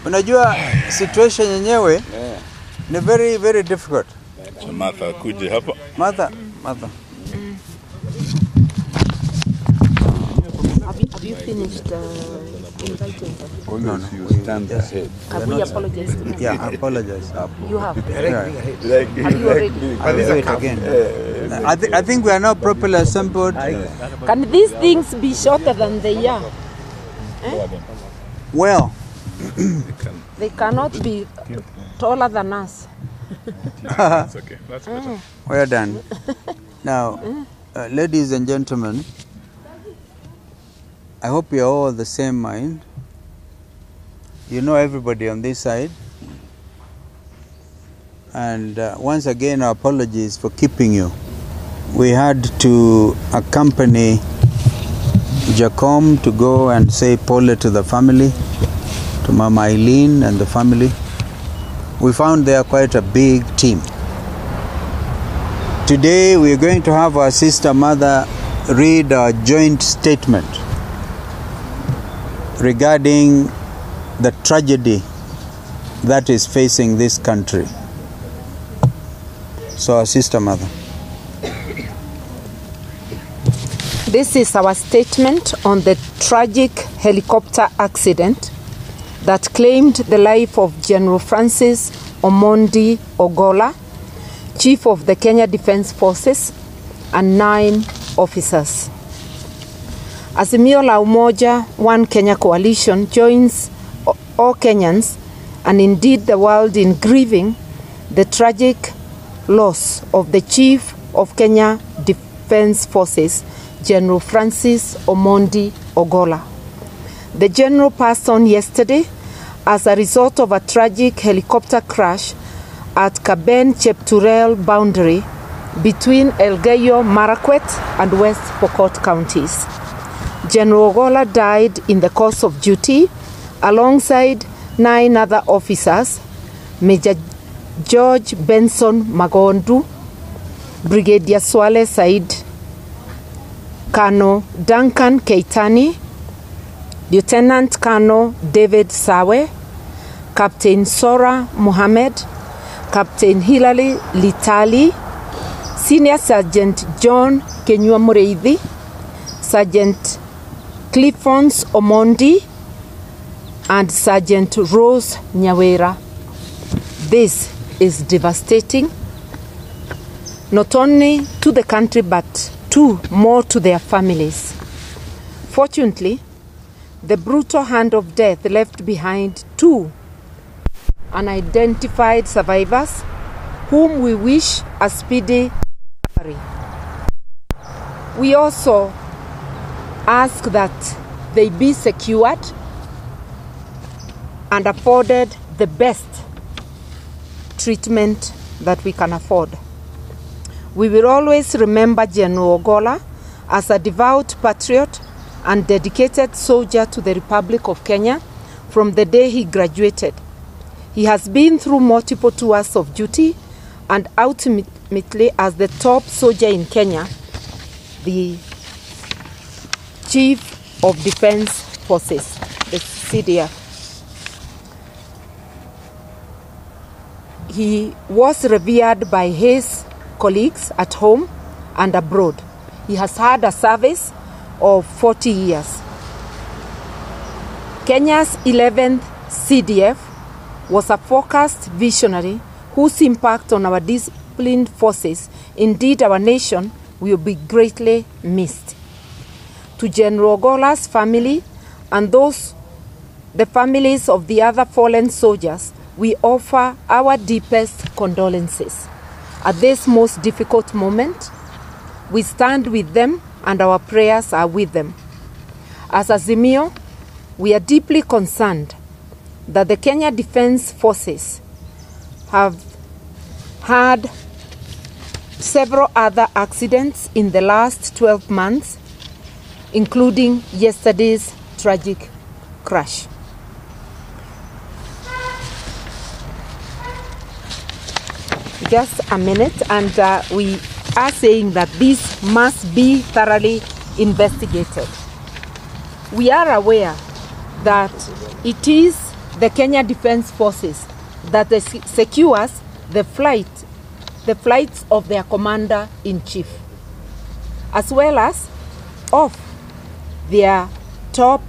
Unajua situation yenyewe ni very very difficult. So Martha kuje hapa. Martha. Have you finished inviting them? No. You stand ahead. Have we apologized to them? Yeah, I apologize. You have? Yeah. Have you already? I'll do it again. I think we are now properly assembled. Can these things be shorter than they are? Well, They cannot be taller than us. That's okay. That's better. we're done. Now, ladies and gentlemen, I hope you're all the same mind. You know everybody on this side. And once again, our apologies for keeping you. We had to accompany Jacom to go and say pole to the family, to Mama Eileen and the family. We found there quite a big team. Today we are going to have our sister mother read a joint statement regarding the tragedy that is facing this country. So our sister mother. This is our statement on the tragic helicopter accident that claimed the life of General Francis Omondi Ogolla, Chief of the Kenya Defence Forces, and 9 officers. Azimio la Umoja One Kenya Coalition joins all Kenyans and indeed the world in grieving the tragic loss of the Chief of Kenya Defence Forces, General Francis Omondi Ogolla. The General passed on yesterday as a result of a tragic helicopter crash at Kaben-Chepturel boundary between Elgeyo Marakwet and West Pokot counties. General Ogolla died in the course of duty alongside 9 other officers, Major George Benson Magondu, Brigadier Swale Said, Colonel Duncan Keitani, Lieutenant Colonel David Sawe, Captain Sora Mohammed, Captain Hilary Litali, Senior Sergeant John Kenyua Mureithi, Sergeant Cliffons Omondi, and Sergeant Rose Nyawera. This is devastating, not only to the country but more to their families. Fortunately, the brutal hand of death left behind 2 unidentified survivors whom we wish a speedy recovery. We also ask that they be secured and afforded the best treatment that we can afford. We will always remember General Ogolla as a devout patriot and dedicated soldier to the Republic of Kenya from the day he graduated. He has been through multiple tours of duty and ultimately as the top soldier in Kenya, the Chief of Defence Forces, the CDF. He was revered by his colleagues at home and abroad. He has had a service of 40 years. Kenya's 11th CDF was a focused visionary whose impact on our disciplined forces, indeed our nation, will be greatly missed. To General Ogolla's family and the families of the other fallen soldiers, we offer our deepest condolences. At this most difficult moment, we stand with them and our prayers are with them. As Azimio, we are deeply concerned that the Kenya Defence Forces have had several other accidents in the last 12 months, including yesterday's tragic crash. Just a minute, and we are saying that this must be thoroughly investigated. We are aware that it is the Kenya Defence Forces that secures the flights of their commander-in-chief, as well as of their top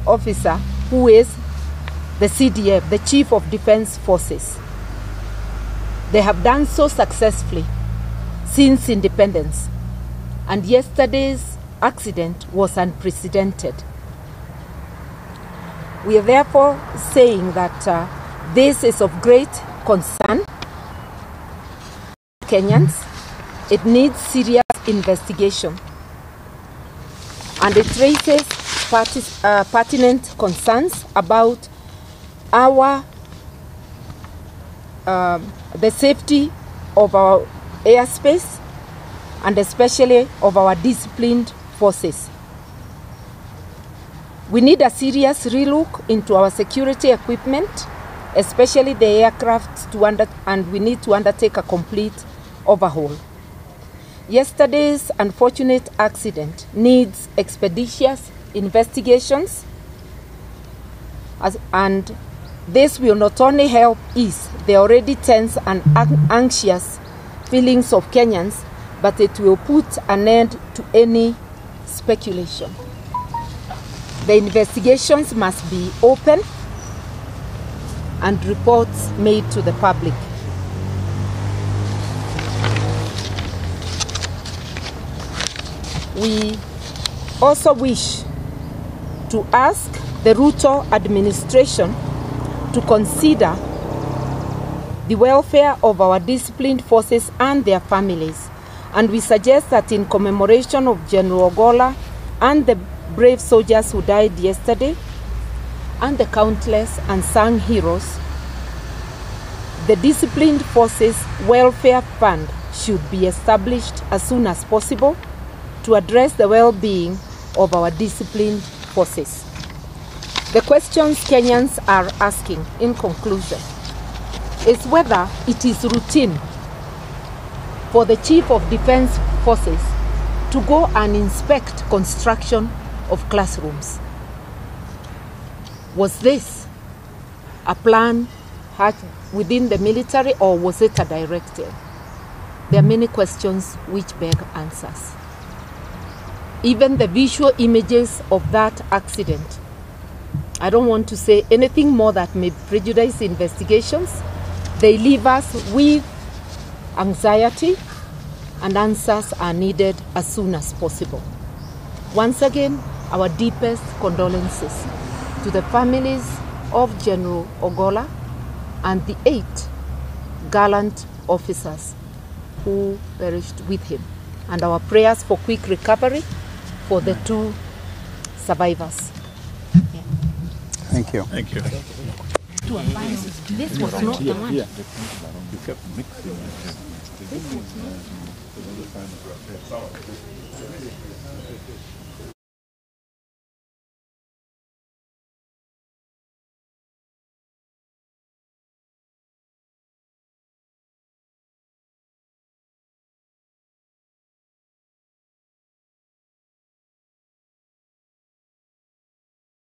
officer, who is the CDF, the Chief of Defence Forces. They have done so successfully since independence, and yesterday's accident was unprecedented. We are therefore saying that this is of great concern to Kenyans. It needs serious investigation, and it raises pertinent concerns about our the safety of our airspace, and especially of our disciplined forces. We need a serious relook into our security equipment, especially the aircraft, and we need to undertake a complete overhaul. Yesterday's unfortunate accident needs expeditious investigations, and this will not only help ease the already tense and anxious feelings of Kenyans, but it will put an end to any speculation. The investigations must be open and reports made to the public. We also wish to ask the Ruto administration to consider the welfare of our disciplined forces and their families. And we suggest that in commemoration of Gen Ogolla and the brave soldiers who died yesterday, and the countless unsung heroes, the Disciplined Forces Welfare Fund should be established as soon as possible to address the well-being of our disciplined forces. The questions Kenyans are asking, in conclusion, is whether it is routine for the Chief of Defence Forces to go and inspect construction of classrooms. Was this a plan within the military, or was it a directive? There are many questions which beg answers. Even the visual images of that accident, I don't want to say anything more that may prejudice investigations. They leave us with anxiety, and answers are needed as soon as possible. Once again, our deepest condolences to the families of General Ogolla and the 8 gallant officers who perished with him, and our prayers for quick recovery for the 2 survivors. Yeah. Thank you. Thank you. This was not the one. You kept mixing it.